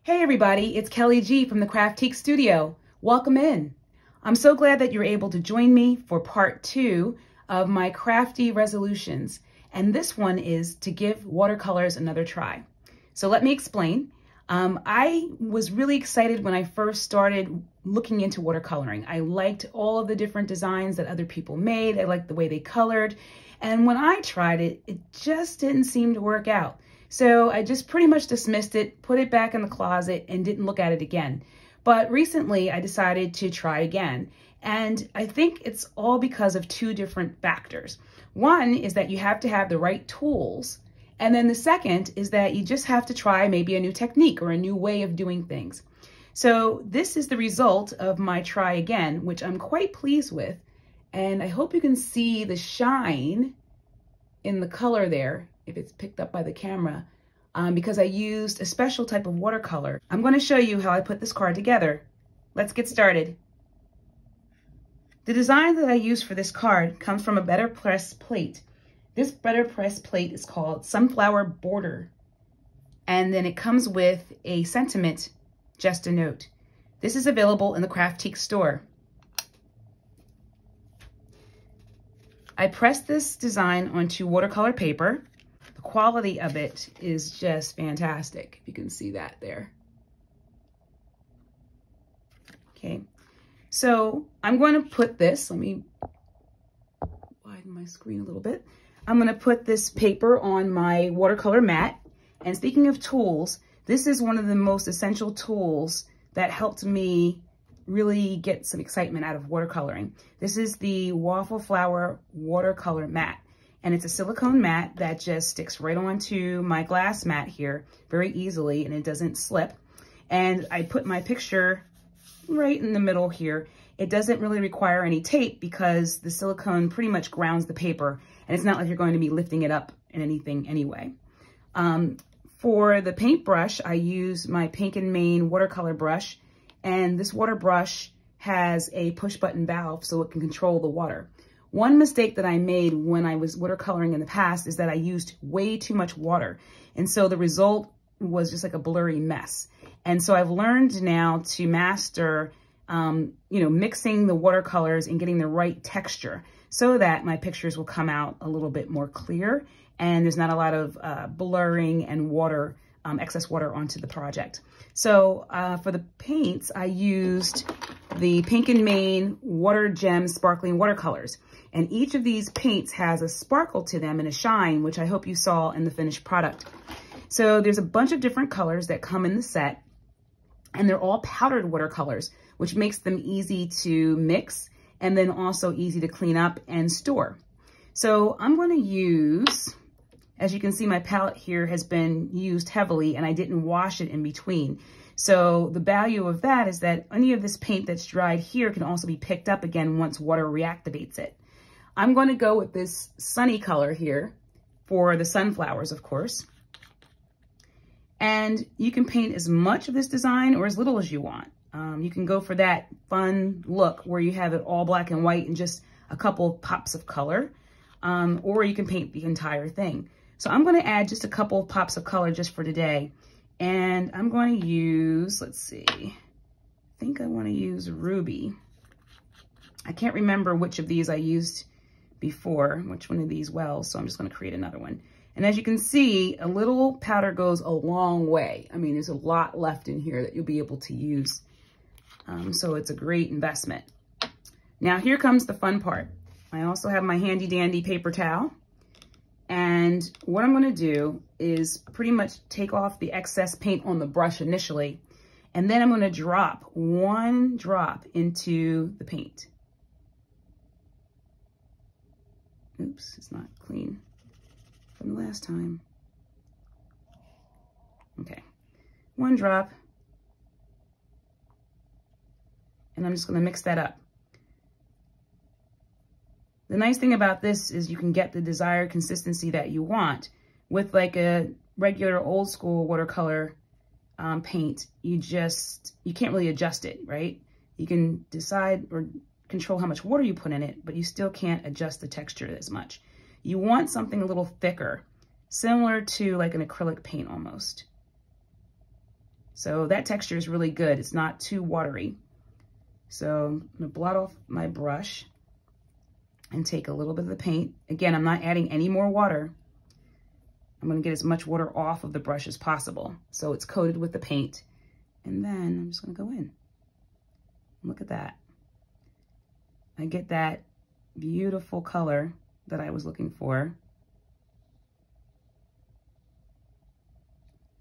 Hey everybody, it's Kelly G from the Craftique Studio. Welcome in. I'm so glad that you're able to join me for part 2 of my crafty resolutions. And this one is to give watercolors another try. So let me explain. I was really excited when I first started looking into watercoloring. I liked all of the different designs that other people made. I liked the way they colored. And when I tried it, it just didn't seem to work out. So I just pretty much dismissed it, put it back in the closet, and didn't look at it again. But recently I decided to try again. And I think it's all because of 2 different factors. One is that you have to have the right tools. And then the second is that you just have to try maybe a new technique or a new way of doing things. So this is the result of my try again, which I'm quite pleased with. And I hope you can see the shine in the color there, if it's picked up by the camera, because I used a special type of watercolor. I'm going to show you how I put this card together. Let's get started. The design that I used for this card comes from a BetterPress plate. This BetterPress plate is called Sunflower Border. And then it comes with a sentiment, just a note. This is available in the Craftique store. I pressed this design onto watercolor paper. The quality of it is just fantastic. You can see that there. Okay, so I'm going to put this, let me widen my screen a little bit. I'm going to put this paper on my watercolor mat. And speaking of tools, this is one of the most essential tools that helped me really get some excitement out of watercoloring. This is the Waffle Flower watercolor mat. And it's a silicone mat that just sticks right onto my glass mat here very easily, and it doesn't slip. And I put my picture right in the middle here. It doesn't really require any tape because the silicone pretty much grounds the paper, and it's not like you're going to be lifting it up in anything anyway. For the paintbrush, I use my Pink and Main watercolor brush, and this water brush has a push button valve so it can control the water. One mistake that I made when I was watercoloring in the past is that I used way too much water. And so the result was just like a blurry mess. And so I've learned now to master, mixing the watercolors and getting the right texture so that my pictures will come out a little bit more clear and there's not a lot of blurring and water, excess water onto the project. So for the paints, I used the Pink and Main Water Gem Sparkling Watercolors. And each of these paints has a sparkle to them and a shine, which I hope you saw in the finished product. So there's a bunch of different colors that come in the set, and they're all powdered watercolors, which makes them easy to mix and then also easy to clean up and store. So I'm going to use, as you can see, my palette here has been used heavily and I didn't wash it in between. So the value of that is that any of this paint that's dried here can also be picked up again once water reactivates it. I'm going to go with this sunny color here for the sunflowers, of course. And you can paint as much of this design or as little as you want. You can go for that fun look where you have it all black and white and just a couple pops of color, or you can paint the entire thing. So I'm going to add just a couple of pops of color just for today. And I'm going to use, let's see, I think I want to use Ruby. I can't remember which of these I used before, which one of these wells, so I'm just going to create another one. And as you can see, a little powder goes a long way. I mean, there's a lot left in here that you'll be able to use. So it's a great investment. Now here comes the fun part. I also have my handy dandy paper towel. And what I'm going to do is pretty much take off the excess paint on the brush initially. And then I'm going to drop 1 drop into the paint. Oops, it's not clean from the last time. Okay, 1 drop. And I'm just going to mix that up. The nice thing about this is you can get the desired consistency that you want. With like a regular old school watercolor paint, you can't really adjust it, right? You can decide or control how much water you put in it, but you still can't adjust the texture as much. You want something a little thicker, similar to like an acrylic paint almost. So that texture is really good. It's not too watery. So I'm gonna blot off my brush and take a little bit of the paint. Again, I'm not adding any more water. I'm gonna get as much water off of the brush as possible. So it's coated with the paint. And then I'm just gonna go in. Look at that. I get that beautiful color that I was looking for.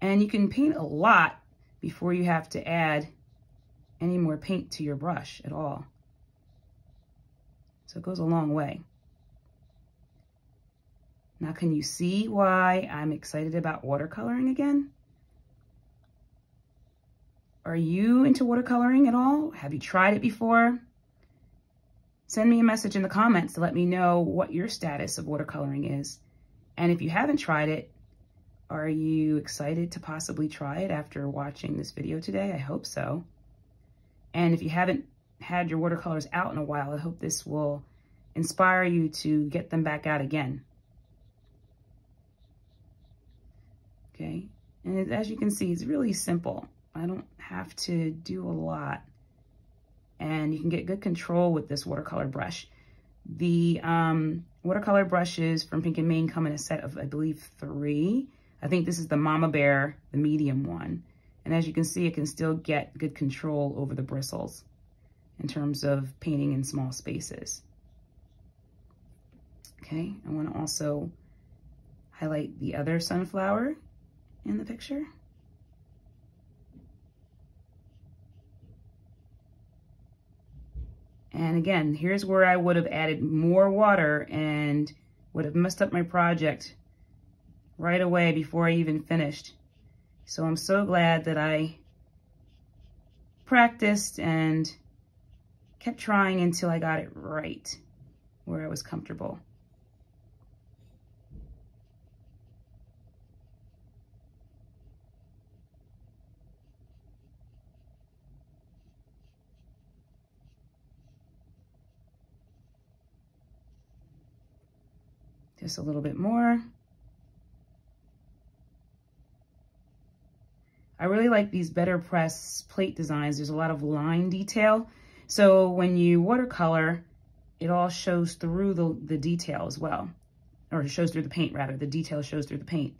And you can paint a lot before you have to add any more paint to your brush at all. So it goes a long way. Now, can you see why I'm excited about watercoloring again? Are you into watercoloring at all? Have you tried it before? Send me a message in the comments to let me know what your status of watercoloring is. And if you haven't tried it, are you excited to possibly try it after watching this video today? I hope so. And if you haven't had your watercolors out in a while, I hope this will inspire you to get them back out again. Okay, and as you can see, it's really simple. I don't have to do a lot. And you can get good control with this watercolor brush. The watercolor brushes from Pink and Main come in a set of, I believe, 3. I think this is the Mama Bear, the medium one. And as you can see, it can still get good control over the bristles in terms of painting in small spaces. Okay, I want to also highlight the other sunflower in the picture. And again, here's where I would have added more water and would have messed up my project right away before I even finished. So I'm so glad that I practiced and kept trying until I got it right where I was comfortable. Just a little bit more. I really like these BetterPress plate designs. There's a lot of line detail. So when you watercolor, it all shows through the detail as well. Or it shows through the paint, rather. The detail shows through the paint.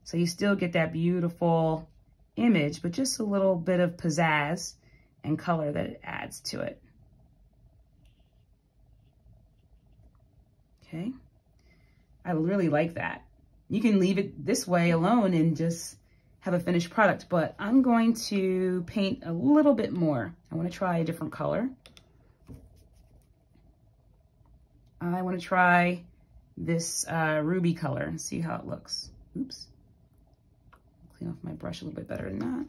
So you still get that beautiful image, but just a little bit of pizzazz and color that it adds to it. Okay. I really like that. You can leave it this way alone and just have a finished product, but I'm going to paint a little bit more. I want to try a different color. I want to try this ruby color and see how it looks. Oops. Clean off my brush a little bit better than that.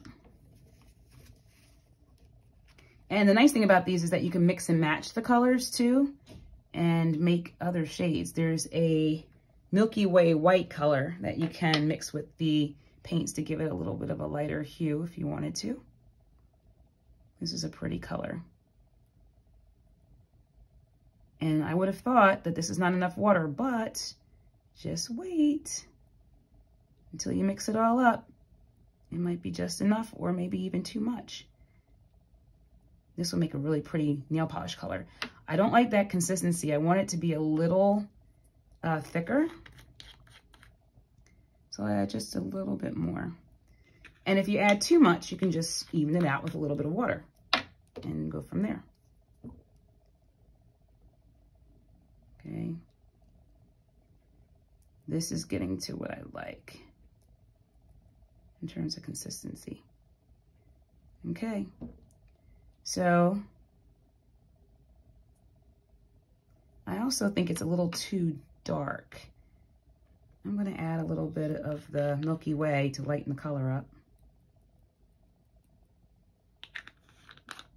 And the nice thing about these is that you can mix and match the colors too and make other shades. There's a Milky Way white color that you can mix with the paints to give it a little bit of a lighter hue if you wanted to. This is a pretty color. And I would have thought that this is not enough water, but just wait until you mix it all up. It might be just enough or maybe even too much. This will make a really pretty nail polish color. I don't like that consistency. I want it to be a little thicker. So I add just a little bit more. And if you add too much, you can just even it out with a little bit of water and go from there. Okay. This is getting to what I like in terms of consistency. Okay. So I also think it's a little too dark. I'm going to add a little bit of the Milky Way to lighten the color up.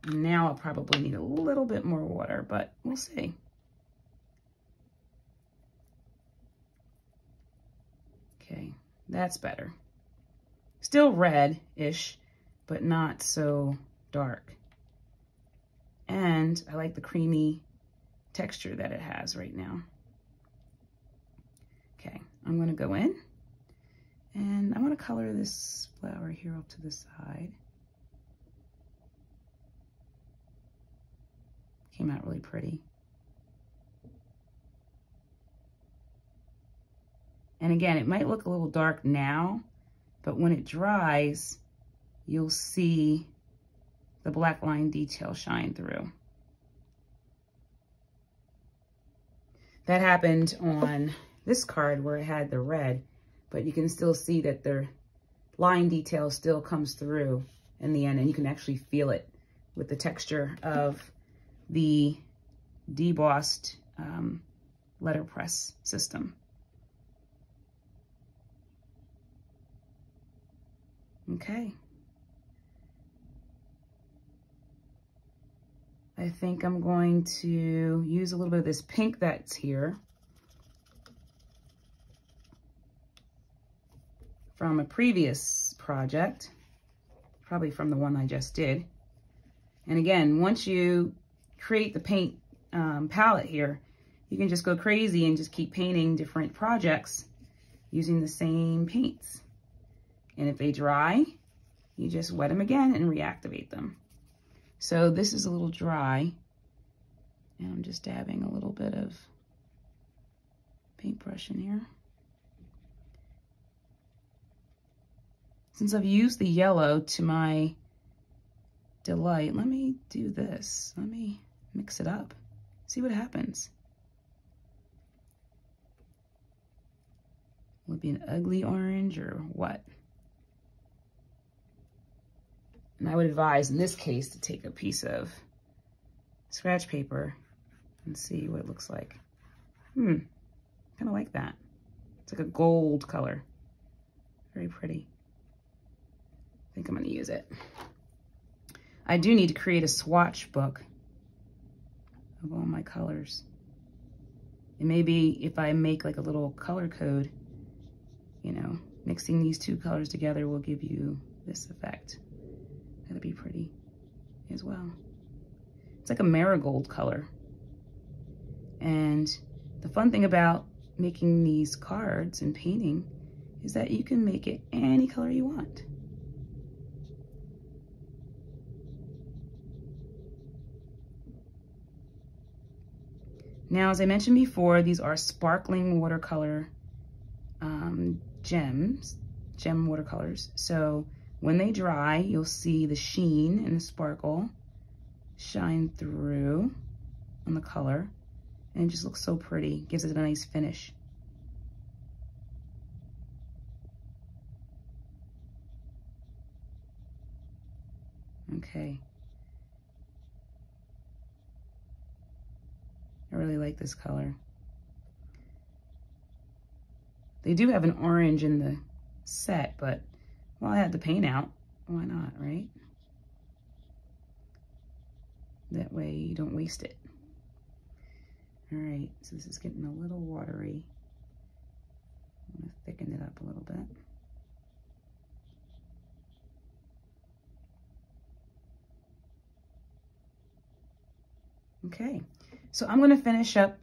Now I'll probably need a little bit more water, but we'll see. Okay, that's better. Still red-ish, but not so dark. And I like the creamy texture that it has right now. Okay, I'm gonna go in and I wanna color this flower here up to the side. Came out really pretty. And again, it might look a little dark now, but when it dries, you'll see the black line detail shine through. That happened on this card where it had the red, but you can still see that the line detail still comes through in the end, and you can actually feel it with the texture of the debossed letterpress system. Okay. I think I'm going to use a little bit of this pink that's here from a previous project, probably from the one I just did. And again, once you create the paint palette here, you can just go crazy and just keep painting different projects using the same paints. And if they dry, you just wet them again and reactivate them. So this is a little dry, and I'm just dabbing a little bit of paintbrush in here. Since I've used the yellow to my delight, let me do this. Let me mix it up, see what happens. Will it be an ugly orange or what? And I would advise in this case to take a piece of scratch paper and see what it looks like. Kind of like that. It's like a gold color. Very pretty. I think I'm gonna use it. I do need to create a swatch book of all my colors. And maybe if I make like a little color code, you know, mixing these two colors together will give you this effect. That'd be pretty as well. It's like a marigold color. And the fun thing about making these cards and painting is that you can make it any color you want. Now, as I mentioned before, these are sparkling watercolor gem watercolors. So when they dry, you'll see the sheen and the sparkle shine through on the color, and it just looks so pretty. Gives it a nice finish. Okay. I really like this color. They do have an orange in the set, but while I had the paint out, why not, right? That way you don't waste it. All right, so this is getting a little watery. I'm gonna thicken it up a little bit. Okay, so I'm gonna finish up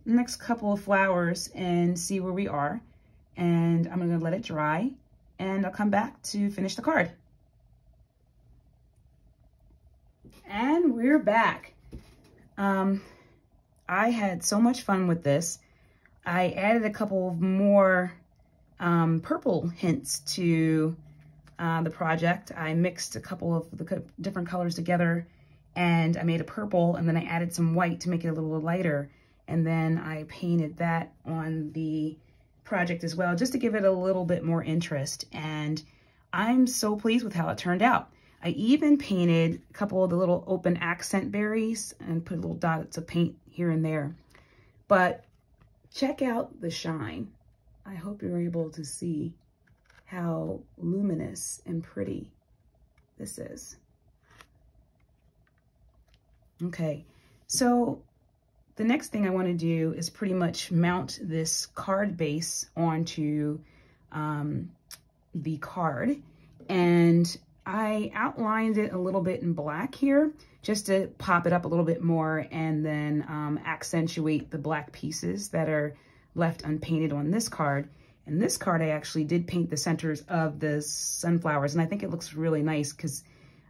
the next couple of flowers and see where we are. And I'm gonna let it dry, and I'll come back to finish the card. And we're back. I had so much fun with this. I added a couple of more purple hints to the project. I mixed a couple of the different colors together, and I made a purple, and then I added some white to make it a little lighter. And then I painted that on the project as well, just to give it a little bit more interest. And I'm so pleased with how it turned out. I even painted a couple of the little open accent berries and put little dots of paint here and there. But check out the shine. I hope you're able to see how luminous and pretty this is. Okay, so the next thing I want to do is pretty much mount this card base onto the card. And I outlined it a little bit in black here just to pop it up a little bit more, and then accentuate the black pieces that are left unpainted on this card. And this card, I actually did paint the centers of the sunflowers, and I think it looks really nice because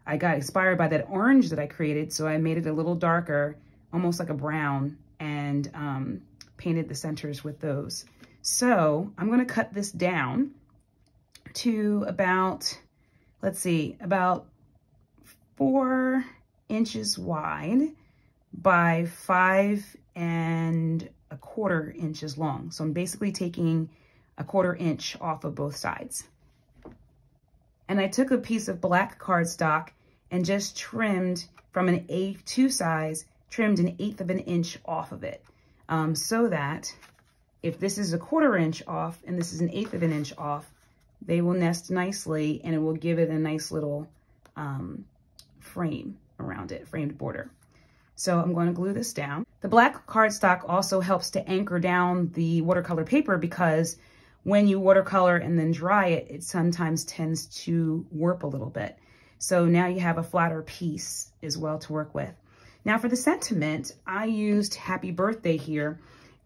I got inspired by that orange that I created, so I made it a little darker almost like a brown, and painted the centers with those. So I'm gonna cut this down to about, let's see, about 4 inches wide by 5 1/4 inches long. So I'm basically taking 1/4 inch off of both sides. And I took a piece of black cardstock and just trimmed from an A2 size, trimmed 1/8 of an inch off of it. So that if this is 1/4 inch off and this is 1/8 of an inch off, they will nest nicely and it will give it a nice little frame around it, framed border. So I'm going to glue this down. The black cardstock also helps to anchor down the watercolor paper, because when you watercolor and then dry it, it sometimes tends to warp a little bit. So now you have a flatter piece as well to work with. Now for the sentiment, I used Happy Birthday here,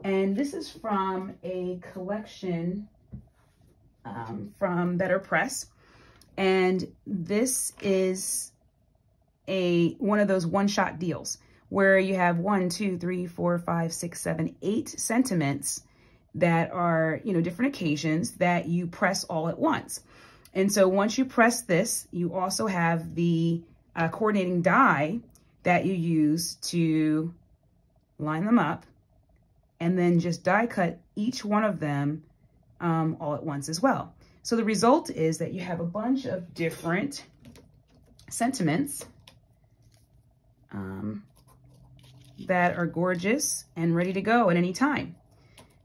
and this is from a collection from BetterPress, and this is one of those one-shot deals where you have 1, 2, 3, 4, 5, 6, 7, 8 sentiments that are, you know, different occasions that you press all at once. And so once you press this, you also have the coordinating die that you use to line them up, and then just die cut each one of them all at once as well. So the result is that you have a bunch of different sentiments that are gorgeous and ready to go at any time.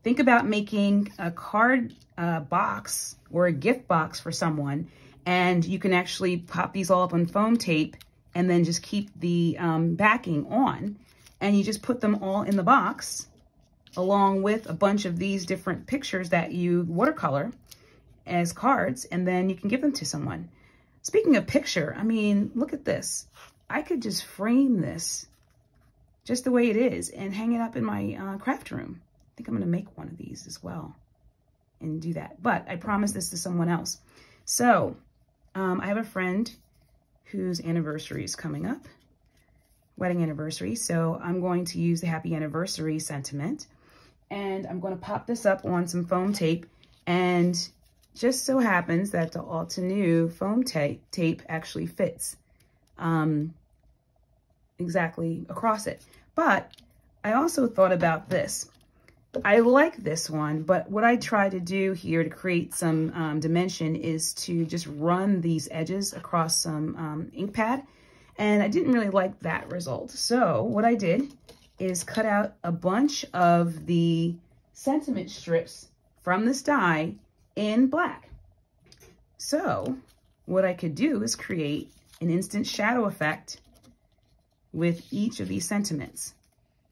Think about making a card box or a gift box for someone, and you can actually pop these all up on foam tape and then just keep the backing on, and you just put them all in the box along with a bunch of these different pictures that you watercolor as cards, and then you can give them to someone. Speaking of picture, I mean, look at this. I could just frame this just the way it is and hang it up in my craft room. I think I'm gonna make one of these as well and do that. But I promised this to someone else. So I have a friend whose anniversary is coming up, wedding anniversary. So I'm going to use the happy anniversary sentiment, and I'm gonna pop this up on some foam tape, and just so happens that the Altenew foam tape actually fits exactly across it. But I also thought about this. I like this one, but what I try to do here to create some dimension is to just run these edges across some ink pad, and I didn't really like that result. So what I did is cut out a bunch of the sentiment strips from this die in black. So what I could do is create an instant shadow effect with each of these sentiments.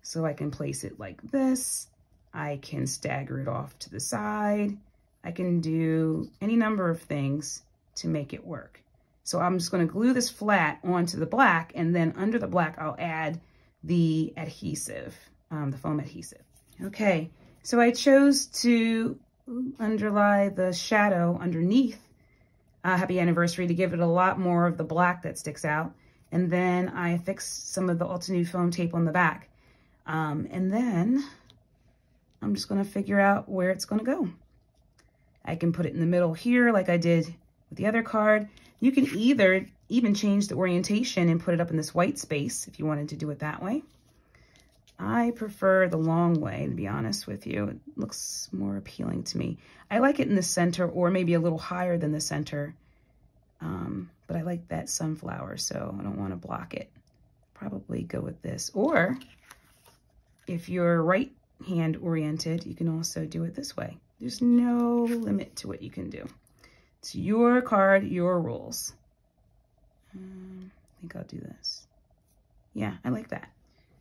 So I can place it like this. I can stagger it off to the side. I can do any number of things to make it work. So I'm just going to glue this flat onto the black, and then under the black I'll add the adhesive, the foam adhesive. Okay, so I chose to underlie the shadow underneath Happy Anniversary to give it a lot more of the black that sticks out. And then I fixed some of the Altenew foam tape on the back. And then I'm just gonna figure out where it's gonna go. I can put it in the middle here like I did with the other card. You can either even change the orientation and put it up in this white space if you wanted to do it that way. I prefer the long way, to be honest with you. It looks more appealing to me. I like it in the center, or maybe a little higher than the center. But I like that sunflower, so I don't want to block it. Probably go with this. Or if you're right hand oriented, you can also do it this way. There's no limit to what you can do. It's your card, your rules. I think I'll do this. Yeah, I like that.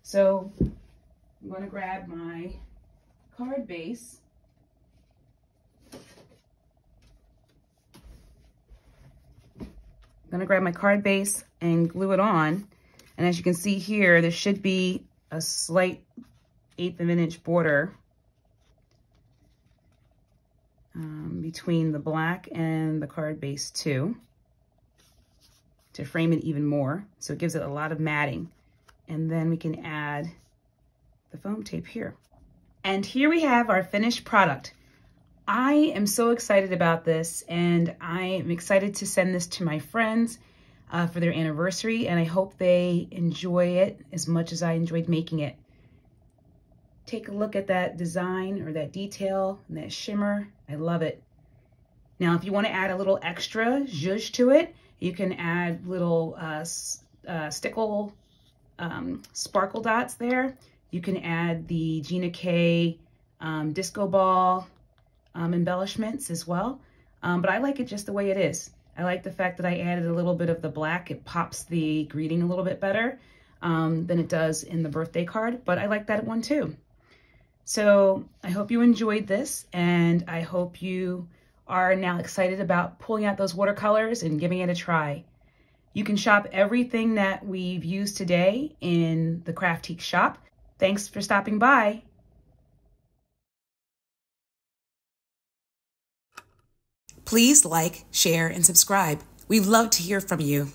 So I'm going to grab my card base. I'm going to grab my card base and glue it on. And as you can see here, there should be a slight 1/8 of an inch border between the black and the card base too, to frame it even more. So it gives it a lot of matting. And then we can add the foam tape here. And here we have our finished product. I am so excited about this, and I am excited to send this to my friends for their anniversary, and I hope they enjoy it as much as I enjoyed making it. Take a look at that design or that detail and that shimmer. I love it. Now, if you want to add a little extra zhuzh to it, you can add little stickle sparkle dots there. You can add the Gina K disco ball embellishments as well. But I like it just the way it is. I like the fact that I added a little bit of the black. It pops the greeting a little bit better than it does in the birthday card, but I like that one too. So I hope you enjoyed this, and I hope you are now excited about pulling out those watercolors and giving it a try. You can shop everything that we've used today in the Craftique shop. Thanks for stopping by. Please like, share, and subscribe. We'd love to hear from you.